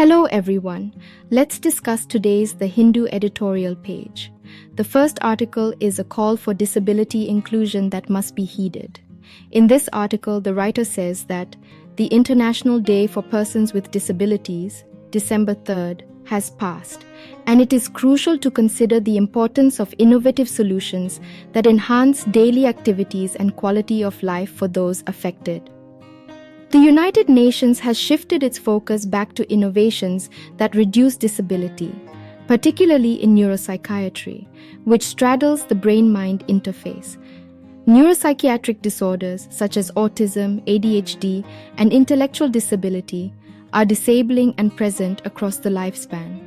Hello everyone. Let's discuss today's The Hindu editorial page. The first article is a call for disability inclusion that must be heeded. In this article, the writer says that the International Day for Persons with Disabilities, December 3rd, has passed, and it is crucial to consider the importance of innovative solutions that enhance daily activities and quality of life for those affected. The United Nations has shifted its focus back to innovations that reduce disability, particularly in neuropsychiatry, which straddles the brain-mind interface. Neuropsychiatric disorders such as autism, ADHD, and intellectual disability are disabling and present across the lifespan.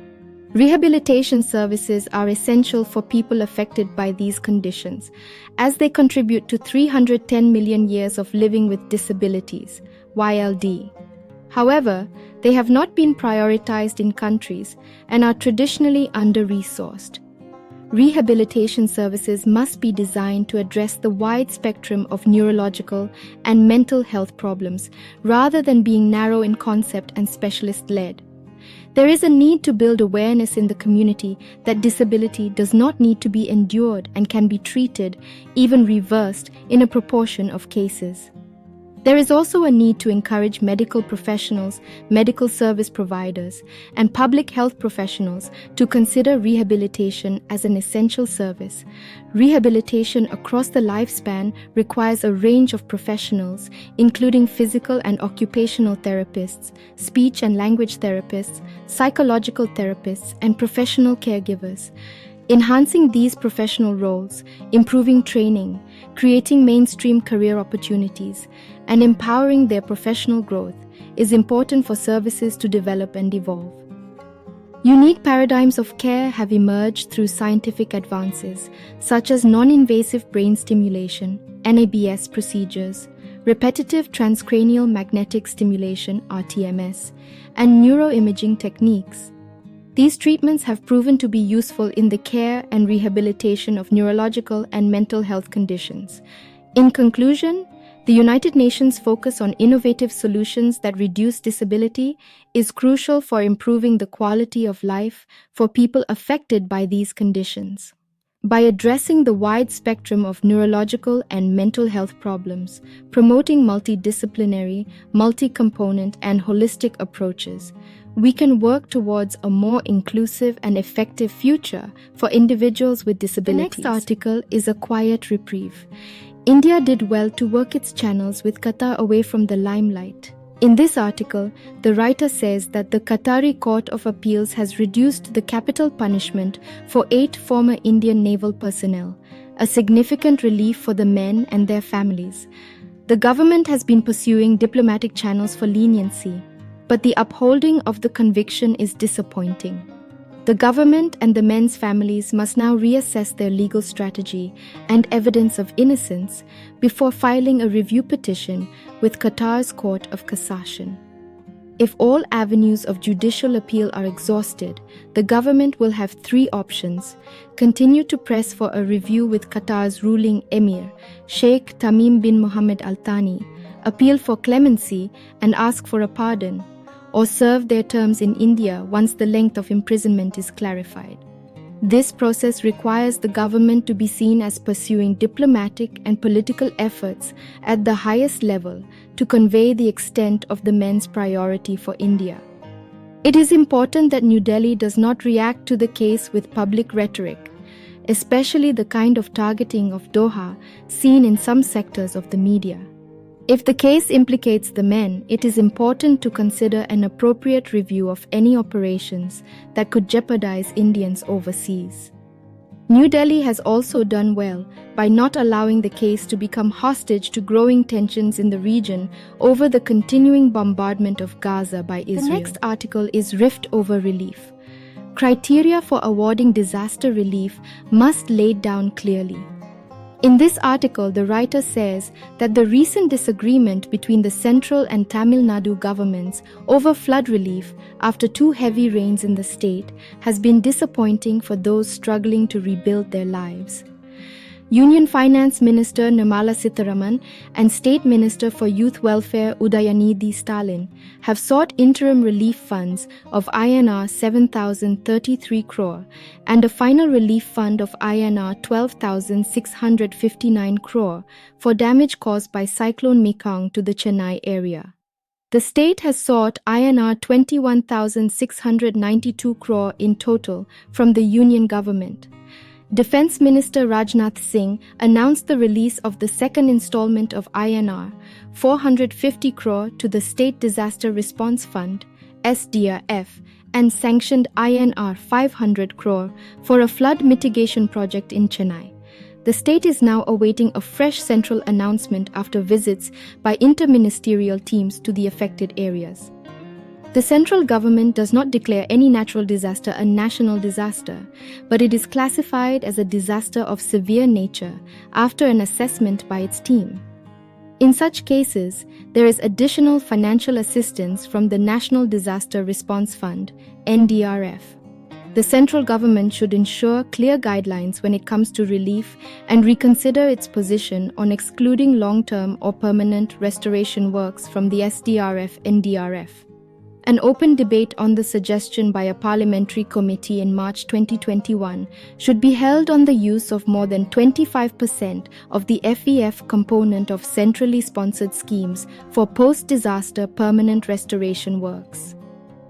Rehabilitation services are essential for people affected by these conditions, as they contribute to 310 million years of living with disabilities, YLD. However, they have not been prioritized in countries and are traditionally under-resourced. Rehabilitation services must be designed to address the wide spectrum of neurological and mental health problems, rather than being narrow in concept and specialist-led. There is a need to build awareness in the community that disability does not need to be endured and can be treated, even reversed, in a proportion of cases. There is also a need to encourage medical professionals, medical service providers, and public health professionals to consider rehabilitation as an essential service. Rehabilitation across the lifespan requires a range of professionals, including physical and occupational therapists, speech and language therapists, psychological therapists, and professional caregivers. Enhancing these professional roles, improving training, creating mainstream career opportunities, and empowering their professional growth is important for services to develop and evolve. Unique paradigms of care have emerged through scientific advances, such as non-invasive brain stimulation, NABS procedures, repetitive transcranial magnetic stimulation, RTMS, and neuroimaging techniques. These treatments have proven to be useful in the care and rehabilitation of neurological and mental health conditions. In conclusion, the United Nations' focus on innovative solutions that reduce disability is crucial for improving the quality of life for people affected by these conditions. By addressing the wide spectrum of neurological and mental health problems, promoting multidisciplinary, multi-component, and holistic approaches, we can work towards a more inclusive and effective future for individuals with disabilities. The next article is a quiet reprieve. India did well to work its channels with Qatar away from the limelight. In this article, the writer says that the Qatari Court of Appeals has reduced the capital punishment for 8 former Indian naval personnel, a significant relief for the men and their families. The government has been pursuing diplomatic channels for leniency, but the upholding of the conviction is disappointing. The government and the men's families must now reassess their legal strategy and evidence of innocence before filing a review petition with Qatar's Court of Cassation. If all avenues of judicial appeal are exhausted, the government will have 3 options: continue to press for a review with Qatar's ruling emir, Sheikh Tamim bin Mohammed Al Thani, appeal for clemency and ask for a pardon, or serve their terms in India once the length of imprisonment is clarified. This process requires the government to be seen as pursuing diplomatic and political efforts at the highest level to convey the extent of the men's priority for India. It is important that New Delhi does not react to the case with public rhetoric, especially the kind of targeting of Doha seen in some sectors of the media. If the case implicates the men, it is important to consider an appropriate review of any operations that could jeopardize Indians overseas. New Delhi has also done well by not allowing the case to become hostage to growing tensions in the region over the continuing bombardment of Gaza by Israel. The next article is Rift over Relief. Criteria for awarding disaster relief must be laid down clearly. In this article, the writer says that the recent disagreement between the central and Tamil Nadu governments over flood relief after 2 heavy rains in the state has been disappointing for those struggling to rebuild their lives. Union Finance Minister Nirmala Sitharaman and State Minister for Youth Welfare Udayanidhi Stalin have sought interim relief funds of INR 7,033 crore and a final relief fund of INR 12,659 crore for damage caused by Cyclone Mekong to the Chennai area. The state has sought INR 21,692 crore in total from the Union government. Defence Minister Rajnath Singh announced the release of the second installment of INR 450 crore to the State Disaster Response Fund (SDRF) and sanctioned INR 500 crore for a flood mitigation project in Chennai. The state is now awaiting a fresh central announcement after visits by interministerial teams to the affected areas. The central government does not declare any natural disaster a national disaster, but it is classified as a disaster of severe nature after an assessment by its team. In such cases, there is additional financial assistance from the National Disaster Response Fund, NDRF. The central government should ensure clear guidelines when it comes to relief and reconsider its position on excluding long-term or permanent restoration works from the SDRF-NDRF. An open debate on the suggestion by a parliamentary committee in March 2021 should be held on the use of more than 25% of the FEF component of centrally sponsored schemes for post-disaster permanent restoration works.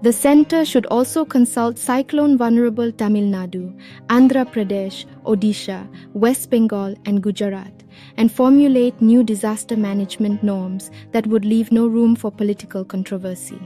The centre should also consult cyclone-vulnerable Tamil Nadu, Andhra Pradesh, Odisha, West Bengal and Gujarat, and formulate new disaster management norms that would leave no room for political controversy.